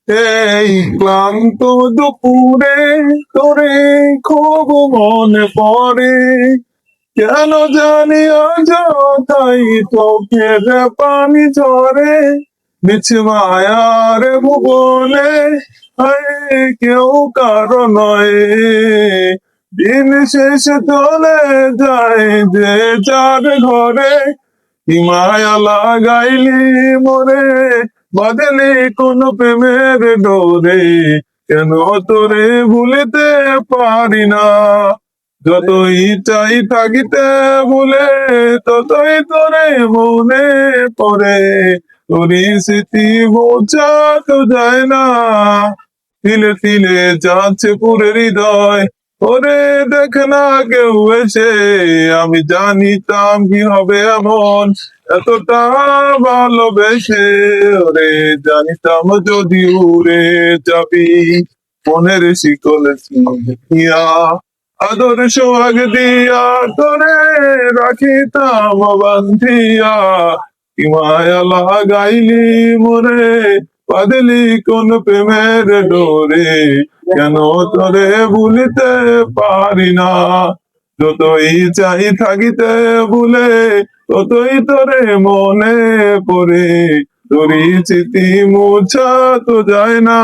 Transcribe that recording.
এই ক্লান্ত দুপুরে তোরে খুব মনে পড়ে, কেন জানি আজ তাই চোখের পানি ঝরে। মিছে মায়ার ভুবনে আরে কেউ কারো নয়, দিন শেষে চলে যায় যে যার ঘরে। কি মায়া লাগাইলি মোরে, বাঁধলি কোন প্রেমের ডোরে, কেন তোরে ভুলিতে পারি না। যতই চাই থাকিতে ভুলে, ততই তোরে মনে পড়ে। তোরি স্মৃতি বোঝা তো যায় না, তিলে তিলে যাচ্ছে পুরে হৃদয়। ওরে দেখ না কেউ এসে, আমি জানিতাম কি হবে এমন, এতটা ভালোবেসে। ওরে জানিতাম যদি উড়ে যাবি, মনের শিকলে দেখিয়া আদর সোহাগ দিয়া তোরে রাখিতাম বান্ধিয়া। কি মায়া লাগাইলি মোরে, বাঁধলি কোন প্রেমের ডোরে, কেন তোরে ভুলিতে পারি না। যতই চাই থাকিতে ভুলে, ততই তোরে মনে পড়ে। তোরই স্মৃতি মোছা তো যায় না।